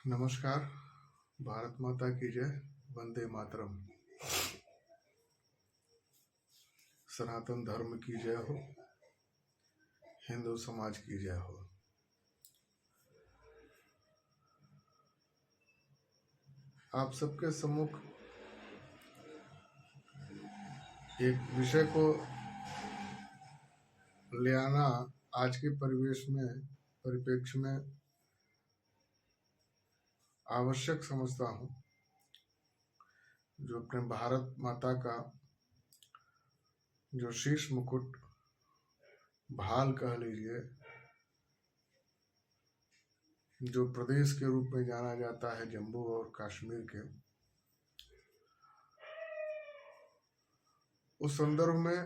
नमस्कार। भारत माता की जय। वंदे मातरम। सनातन धर्म की जय हो। हिंदू समाज की जय हो। आप सबके सम्मुख एक विषय को ले आना आज के परिप्रेक्ष्य में आवश्यक समझता हूँ। जो अपने भारत माता का जो शीर्ष मुकुट, भाल कह लीजिए, जो प्रदेश के रूप में जाना जाता है जम्मू और कश्मीर के, उस संदर्भ में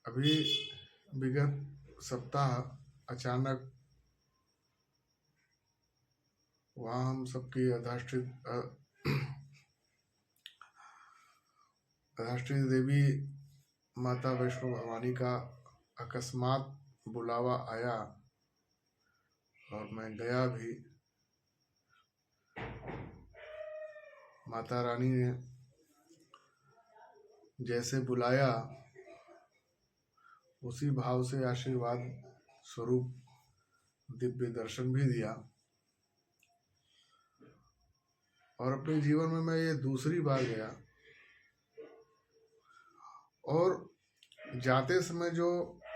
अभी विगत सप्ताह अचानक वहाँ हम सबकी राष्ट्रीय देवी माता वैष्णो भवानी का अकस्मात बुलावा आया और मैं गया भी। माता रानी ने जैसे बुलाया उसी भाव से आशीर्वाद स्वरूप दिव्य दर्शन भी दिया। और अपने जीवन में मैं ये दूसरी बार गया और जाते समय जो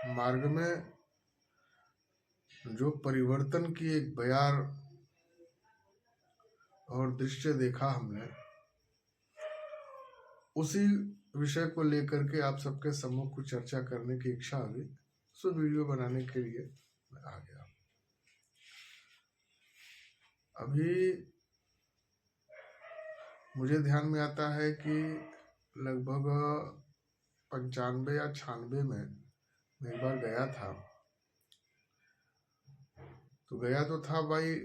मार्ग में जो परिवर्तन की एक बयार और दृश्य देखा हमने, उसी विषय को लेकर के आप सबके सम्मुख कुछ चर्चा करने की इच्छा हुई। सो वीडियो बनाने के लिए मैं आ गया। अभी मुझे ध्यान में आता है कि लगभग 95 या 96 में मैं एक बार गया था। तो गया तो था भाई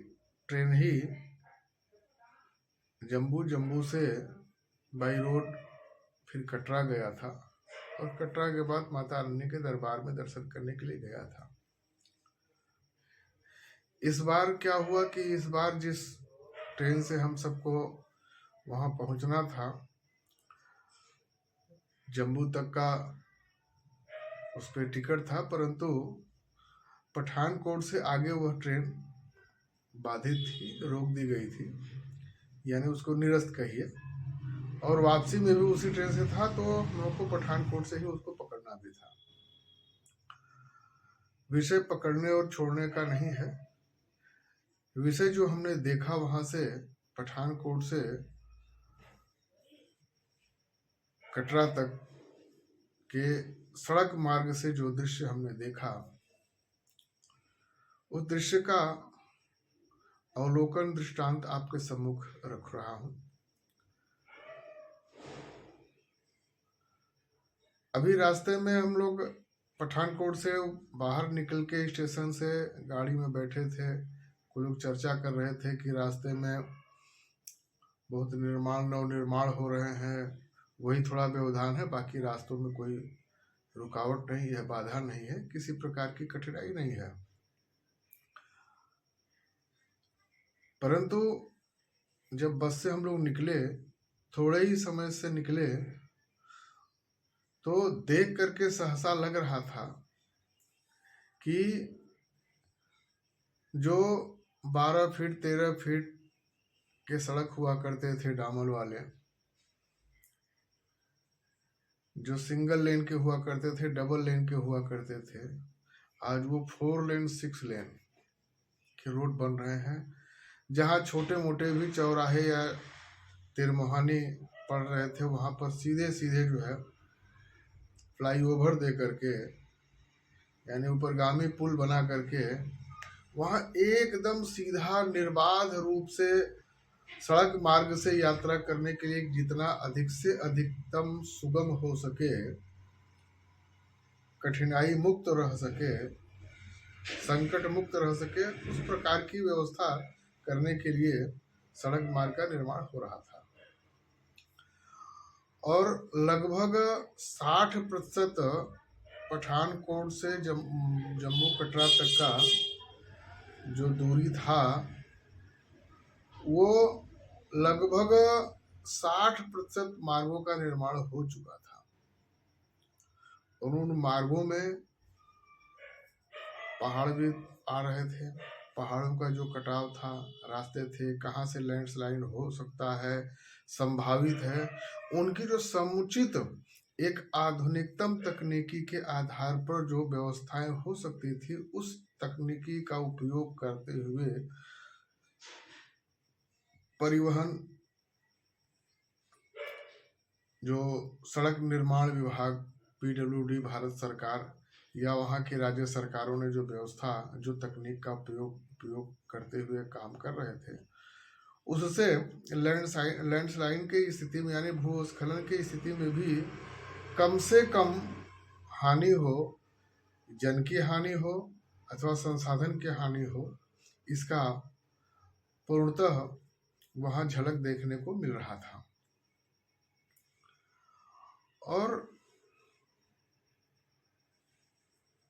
ट्रेन ही, जम्मू से बाई रोड फिर कटरा गया था और कटरा के बाद माता रानी के दरबार में दर्शन करने के लिए गया था। इस बार क्या हुआ कि इस बार जिस ट्रेन से हम सबको वहां पहुंचना था, जम्मू तक का उस पर टिकट था, परंतु पठानकोट से आगे वह ट्रेन बाधित थी, रोक दी गई थी, यानी उसको निरस्त कहिए। और वापसी में भी उसी ट्रेन से था, तो हम लोग को पठानकोट से ही उसको पकड़ना भी था। विषय पकड़ने और छोड़ने का नहीं है। विषय जो हमने देखा वहां से पठानकोट से कटरा तक के सड़क मार्ग से जो दृश्य हमने देखा, उस दृश्य का अवलोकन दृष्टांत आपके सम्मुख रख रहा हूं। अभी रास्ते में हम लोग पठानकोट से बाहर निकल के स्टेशन से गाड़ी में बैठे थे। कुछ लोग चर्चा कर रहे थे कि रास्ते में बहुत नवनिर्माण हो रहे हैं, वही थोड़ा व्यवधान है, बाकी रास्तों में कोई रुकावट नहीं है, बाधा नहीं है, किसी प्रकार की कठिनाई नहीं है। परंतु जब बस से हम लोग निकले, थोड़े ही समय से निकले, तो देख करके सहसा लग रहा था कि जो 12 फीट 13 फीट के सड़क हुआ करते थे डामर वाले, जो सिंगल लेन के हुआ करते थे, डबल लेन के हुआ करते थे, आज वो 4 लेन 6 लेन के रोड बन रहे हैं। जहाँ छोटे मोटे भी चौराहे या तिरमुहानी पड़ रहे थे, वहां पर सीधे सीधे जो है फ्लाईओवर दे करके, यानी ऊपरगामी पुल बना करके, वहां एकदम सीधा निर्बाध रूप से सड़क मार्ग से यात्रा करने के लिए जितना अधिक से अधिकतम सुगम हो सके, कठिनाई मुक्त रह सके, संकट मुक्त रह सके, उस प्रकार की व्यवस्था करने के लिए सड़क मार्ग का निर्माण हो रहा था। और लगभग 60% पठानकोट से जम्मू कटरा तक का जो दूरी था, वो लगभग 60% मार्गों का निर्माण हो चुका था। और उन मार्गों में पहाड़ भी आ रहे थे, पहाड़ों का जो कटाव था, रास्ते थे, कहाँ से लैंडस्लाइड हो सकता है, संभावित है, उनकी जो समुचित एक आधुनिकतम तकनीकी के आधार पर जो व्यवस्थाएं हो सकती थी, उस तकनीकी का उपयोग करते हुए परिवहन, जो सड़क निर्माण विभाग, पीडब्ल्यूडी, भारत सरकार या वहाँ की राज्य सरकारों ने जो व्यवस्था, जो तकनीक का उपयोग करते हुए काम कर रहे थे, उससे लैंडस्लाइड की स्थिति में यानी भूस्खलन की स्थिति में भी कम से कम हानि हो, जन की हानि हो अथवा संसाधन की हानि हो, इसका पूर्णतः वहाँ झलक देखने को मिल रहा था। और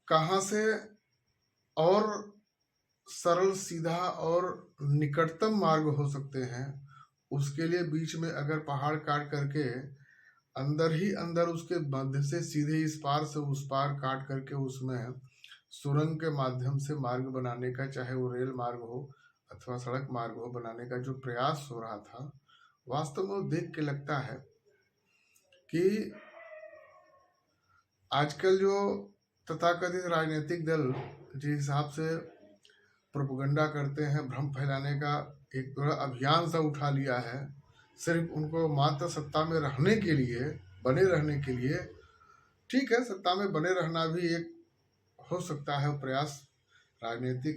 कहाँ से और सरल, सीधा और निकटतम मार्ग हो सकते हैं, उसके लिए बीच में अगर पहाड़ काट करके अंदर ही अंदर उसके मध्य से सीधे इस पार से उस पार काट करके उसमें सुरंग के माध्यम से मार्ग बनाने का, चाहे वो रेल मार्ग हो अथवा सड़क मार्ग हो, बनाने का जो प्रयास हो रहा था, वास्तव में देख के लगता है कि आजकल जो तथाकथित राजनीतिक दल जिस हिसाब से प्रोपेगेंडा करते हैं, भ्रम फैलाने का एक बड़ा अभियान सा उठा लिया है, सिर्फ उनको मात्र सत्ता में रहने के लिए, बने रहने के लिए। ठीक है, सत्ता में बने रहना भी एक हो सकता है प्रयास, राजनीति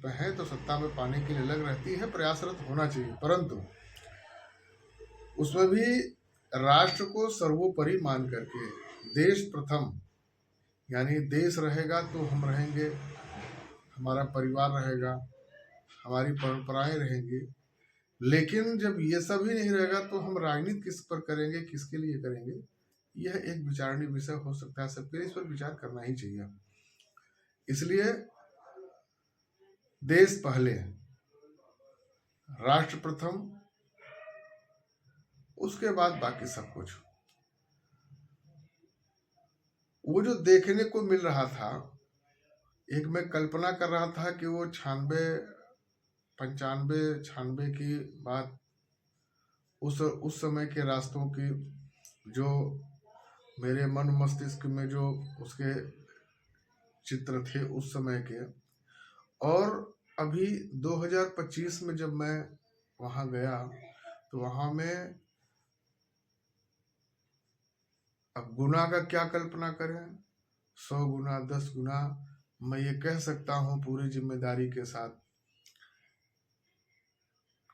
में है तो सत्ता में पाने के लिए लग रहती है, प्रयासरत होना चाहिए, परंतु उसमें भी राष्ट्र को सर्वोपरि मान करके, देश प्रथम, यानी देश रहेगा तो हम रहेंगे, हमारा परिवार रहेगा, हमारी परंपराएं रहेंगी। लेकिन जब ये सब ही नहीं रहेगा तो हम राजनीति किस पर करेंगे, किसके लिए करेंगे? यह एक विचारणीय विषय हो सकता है, सबके इस पर विचार करना ही चाहिए। इसलिए देश पहले, राष्ट्र प्रथम, उसके बाद बाकी सब कुछ। वो जो देखने को मिल रहा था, एक मैं कल्पना कर रहा था कि वो 95 की बात, उस समय के रास्तों की जो मेरे मन मस्तिष्क में जो उसके चित्र थे उस समय के, और अभी 2025 में जब मैं वहाँ गया तो वहाँ में अब गुना का क्या कल्पना करें, 100 गुना, 10 गुना। मैं ये कह सकता हूँ पूरी जिम्मेदारी के साथ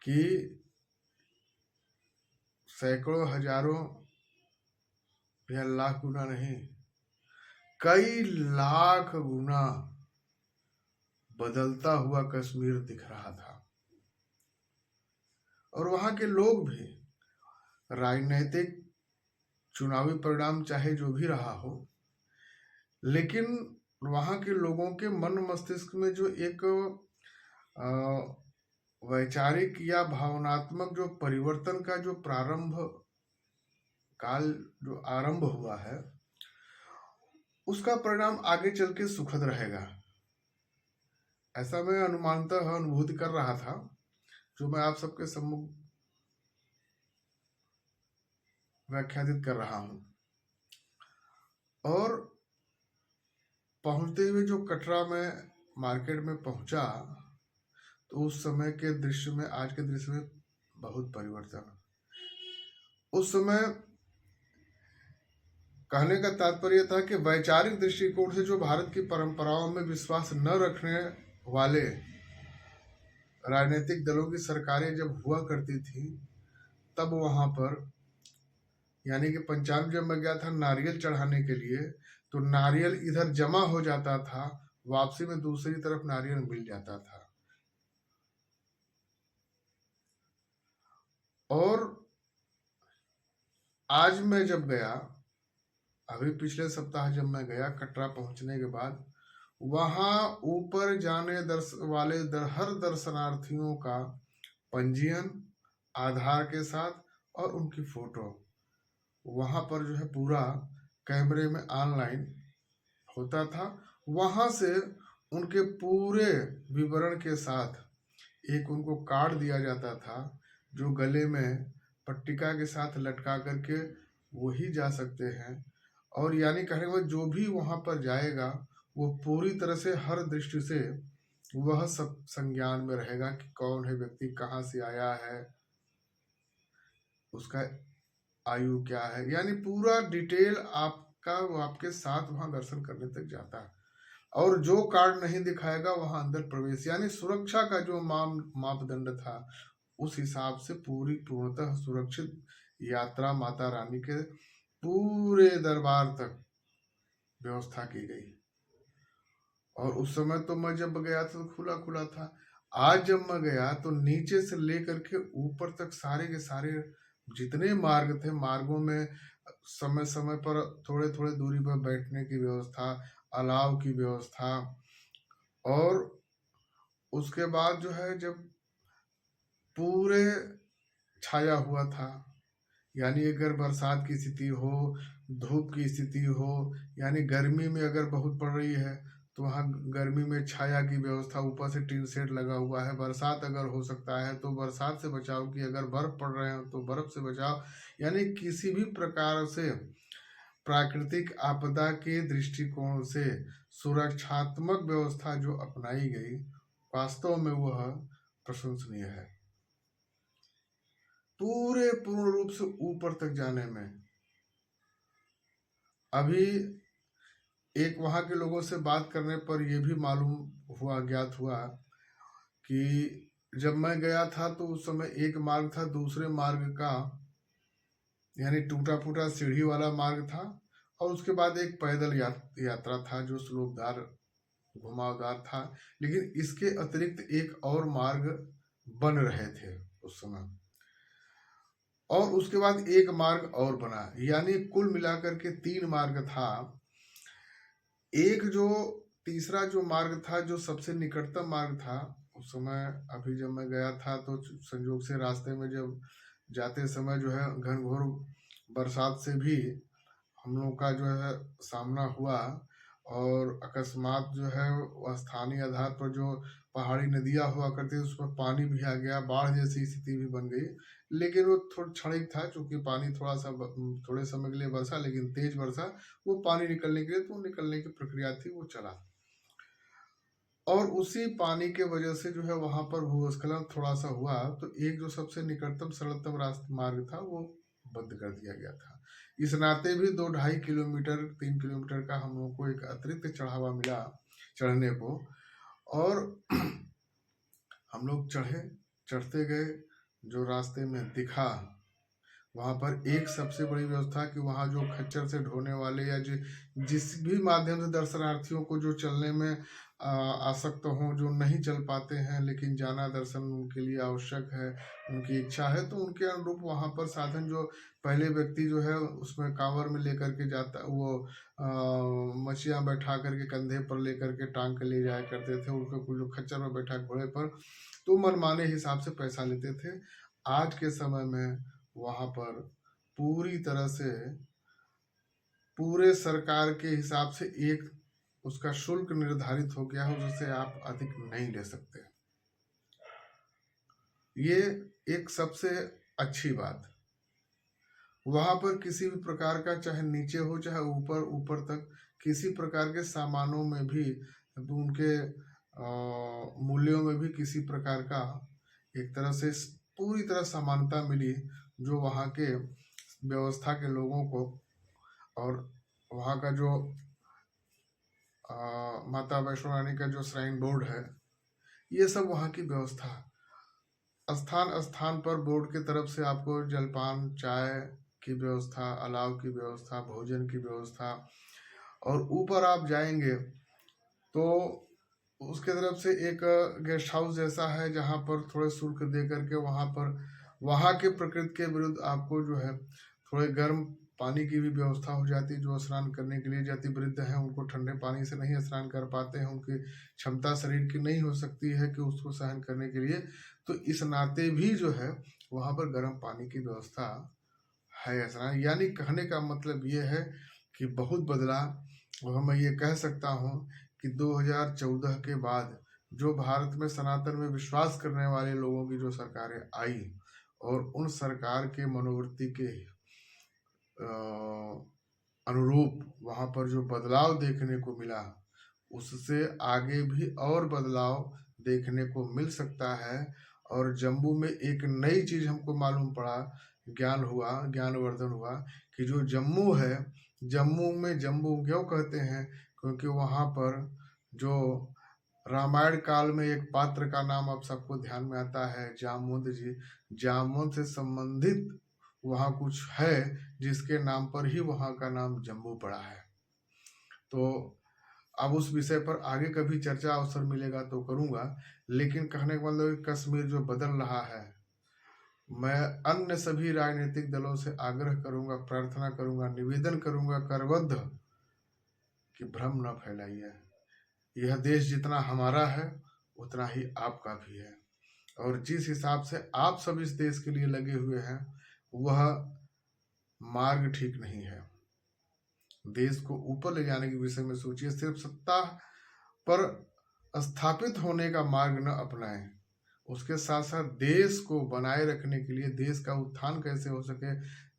कि सैकड़ों, हजारों या लाख गुना नहीं, कई लाख गुना बदलता हुआ कश्मीर दिख रहा था। और वहां के लोग भी, राजनीतिक चुनावी परिणाम चाहे जो भी रहा हो, लेकिन वहां के लोगों के मन मस्तिष्क में जो एक वैचारिक या भावनात्मक जो परिवर्तन का जो प्रारंभ काल जो आरंभ हुआ है, उसका परिणाम आगे चल के सुखद रहेगा, ऐसा मैं अनुमानतः अनुभूति कर रहा था, जो मैं आप सबके सम्मुख व्याख्यादित कर रहा हूं। और पहुंचते हुए जो कटरा में मार्केट में पहुंचा, तो उस समय के दृश्य में आज के दृश्य में बहुत परिवर्तन। उस समय कहने का तात्पर्य था कि वैचारिक दृष्टिकोण से जो भारत की परंपराओं में विश्वास न रखने वाले राजनीतिक दलों की सरकारें जब हुआ करती थी, तब वहां पर, यानी कि पंजाब जब मैं गया था नारियल चढ़ाने के लिए, तो नारियल इधर जमा हो जाता था, वापसी में दूसरी तरफ नारियल मिल जाता था। और आज मैं जब गया, अभी पिछले सप्ताह जब मैं गया कटरा पहुंचने के बाद, वहां ऊपर जाने वाले हर दर्शनार्थियों का पंजीयन, आधार के साथ और उनकी फोटो वहां पर जो है पूरा कैमरे में ऑनलाइन होता था। वहां से उनके पूरे विवरण के साथ एक उनको कार्ड दिया जाता था, जो गले में पट्टिका के साथ लटका करके वही जा सकते हैं। और यानी कहने का जो भी वहां पर जाएगा वो पूरी तरह से हर दृष्टि से वह सब संज्ञान में रहेगा कि कौन है व्यक्ति, कहाँ से आया है, उसका आयु क्या है, यानी पूरा डिटेल आपका वो आपके साथ वहां दर्शन करने तक जाता है। और जो कार्ड नहीं दिखाएगा वहां अंदर प्रवेश, यानी सुरक्षा का जो मापदंड था उस हिसाब से पूरी पूर्णतः सुरक्षित यात्रा माता रानी के पूरे दरबार तक व्यवस्था की गई। और उस समय तो मैं जब गया था तो खुला खुला था। आज जब मैं गया तो नीचे से लेकर के ऊपर तक सारे के सारे जितने मार्ग थे, मार्गों में समय समय पर थोड़े थोड़े दूरी पर बैठने की व्यवस्था, अलाव की व्यवस्था। और उसके बाद जो है जब पूरे छाया हुआ था, यानी अगर बरसात की स्थिति हो, धूप की स्थिति हो, यानी गर्मी में अगर बहुत पड़ रही है तो वहाँ गर्मी में छाया की व्यवस्था, ऊपर से टीन शेड लगा हुआ है। बरसात अगर हो सकता है तो बरसात से बचाव की, अगर बर्फ पड़ रहे हो तो बर्फ से बचाव, यानी किसी भी प्रकार से प्राकृतिक आपदा के दृष्टिकोण से सुरक्षात्मक व्यवस्था जो अपनाई गई, वास्तव में वह प्रशंसनीय है। पूरे पूर्ण रूप से ऊपर तक जाने में अभी एक वहां के लोगों से बात करने पर यह भी मालूम हुआ, ज्ञात हुआ कि जब मैं गया था तो उस समय एक मार्ग था, दूसरे मार्ग का यानी टूटा फूटा सीढ़ी वाला मार्ग था, और उसके बाद एक पैदल यात्रा था जो स्लोपदार घुमावदार था। लेकिन इसके अतिरिक्त एक और मार्ग बन रहे थे उस समय, और उसके बाद एक मार्ग और बना, यानी कुल मिलाकर के 3 मार्ग था। एक जो तीसरा जो मार्ग था, जो सबसे निकटतम मार्ग था उस समय, अभी जब मैं गया था तो संयोग से रास्ते में जब जाते समय जो है घनघोर बरसात से भी हम लोग का जो है सामना हुआ, और अकस्मात जो है स्थानीय आधार पर जो पहाड़ी नदियां हुआ करती थी उसमें पानी भी आ गया, बाढ़ जैसी स्थिति भी बन गई। लेकिन वो थोड़ा क्षणिक था, क्योंकि पानी थोड़ा सा थोड़े समय के लिए बरसा, लेकिन तेज बरसा, वो पानी निकलने के लिए तो निकलने की प्रक्रिया थी, वो चला। और उसी पानी के वजह से जो है वहां पर भूस्खलन थोड़ा सा हुआ, तो एक जो सबसे निकटतम सरलतम रास्ता मार्ग था वो बंद कर दिया गया था। इस नाते भी 2-2.5 किलोमीटर 3 किलोमीटर का हम लोग को एक अतिरिक्त चढ़ावा मिला चढ़ने को। और हम लोग चढ़ते गए, जो रास्ते में दिखा वहां पर एक सबसे बड़ी व्यवस्था कि वहां जो खच्चर से ढोने वाले या जिस भी माध्यम से दर्शनार्थियों को जो चलने में आसक्त हों, जो नहीं चल पाते हैं लेकिन जाना दर्शन उनके लिए आवश्यक है, उनकी इच्छा है, तो उनके अनुरूप वहां पर साधन, जो पहले व्यक्ति जो है उसमें कांवर में लेकर के जाता, वो मछियाँ बैठा करके कंधे पर लेकर के टांग के ले जाया करते थे, उनको कुछ लोग खच्चर में बैठा घोड़े पर, तो मनमाने हिसाब से पैसा लेते थे। आज के समय में वहां पर पूरी तरह से पूरे सरकार के हिसाब से एक उसका शुल्क निर्धारित हो गया है, जिससे आप अधिक नहीं ले सकते। ये एक सबसे अच्छी बात। वहां पर किसी भी प्रकार का, चाहे नीचे हो चाहे ऊपर, ऊपर तक किसी प्रकार के सामानों में भी, उनके मूल्यों में भी किसी प्रकार का एक तरह से पूरी तरह समानता मिली, जो वहाँ के व्यवस्था के लोगों को। और वहाँ का जो माता वैष्णो रानी का जो श्राइन बोर्ड है, ये सब वहाँ की व्यवस्था, स्थान स्थान पर बोर्ड की तरफ से आपको जलपान, चाय की व्यवस्था, अलाव की व्यवस्था, भोजन की व्यवस्था। और ऊपर आप जाएंगे तो उसके तरफ से एक गेस्ट हाउस जैसा है, जहाँ पर थोड़े शुल्क दे करके वहाँ पर वहाँ के प्रकृति के विरुद्ध आपको जो है थोड़े गर्म पानी की भी व्यवस्था हो जाती, जो स्नान करने के लिए जाति वृद्ध हैं उनको ठंडे पानी से नहीं स्नान कर पाते हैं, उनकी क्षमता शरीर की नहीं हो सकती है कि उसको सहन करने के लिए, तो इस नाते भी जो है वहाँ पर गर्म पानी की व्यवस्था है स्नान। यानी कहने का मतलब ये है कि बहुत बदला। और मैं ये कह सकता हूँ कि 2014 के बाद जो भारत में सनातन में विश्वास करने वाले लोगों की जो सरकारें आई और उन सरकार के मनोवृत्ति के अनुरूप वहाँ पर जो बदलाव देखने को मिला, उससे आगे भी और बदलाव देखने को मिल सकता है। और जम्मू में एक नई चीज़ हमको मालूम पड़ा, ज्ञानवर्धन हुआ कि जो जम्मू है, जम्मू में जम्मू क्यों कहते हैं, क्योंकि वहाँ पर जो रामायण काल में एक पात्र का नाम आप सबको ध्यान में आता है, जामवंत जी। जामवंत से संबंधित वहाँ कुछ है जिसके नाम पर ही वहाँ का नाम जम्मू पड़ा है। तो अब उस विषय पर आगे कभी चर्चा अवसर मिलेगा तो करूँगा, लेकिन कहने का मतलब कश्मीर जो बदल रहा है, मैं अन्य सभी राजनीतिक दलों से आग्रह करूँगा, प्रार्थना करूँगा, निवेदन करूँगा करबद्ध कि भ्रम न फैलाइए। यह देश जितना हमारा है उतना ही आपका भी है, और जिस हिसाब से आप सब इस देश के लिए लगे हुए हैं वह मार्ग ठीक नहीं है। देश को ऊपर ले जाने के विषय में सोचिए, सिर्फ सत्ता पर स्थापित होने का मार्ग न अपनाएं, उसके साथ साथ देश को बनाए रखने के लिए, देश का उत्थान कैसे हो सके,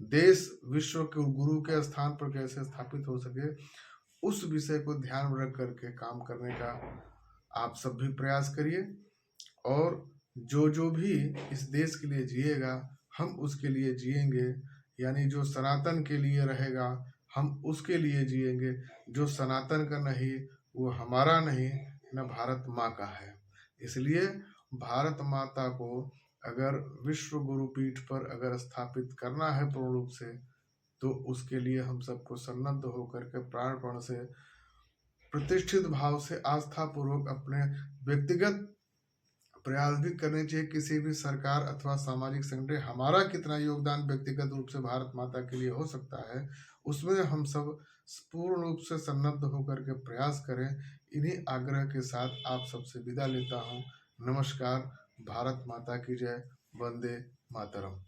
देश विश्व के गुरु के स्थान पर कैसे स्थापित हो सके, उस विषय को ध्यान में रख करके काम करने का आप सब भी प्रयास करिए। और जो जो भी इस देश के लिए जिएगा हम उसके लिए जिएंगे, यानी जो सनातन के लिए रहेगा हम उसके लिए जिएंगे। जो सनातन का नहीं वो हमारा नहीं, न भारत माँ का है। इसलिए भारत माता को अगर विश्व गुरु पीठ पर अगर स्थापित करना है पूर्ण रूप से, तो उसके लिए हम सबको सन्नद्ध होकर के प्राणपण से, प्रतिष्ठित भाव से, आस्था पूर्वक अपने व्यक्तिगत प्रयास भी करने चाहिए। किसी भी सरकार अथवा सामाजिक संगठन हमारा कितना योगदान व्यक्तिगत रूप से भारत माता के लिए हो सकता है, उसमें हम सब पूर्ण रूप से सन्नद्ध होकर के प्रयास करें। इन्हीं आग्रह के साथ आप सबसे विदा लेता हूँ। नमस्कार। भारत माता की जय। वंदे मातरम।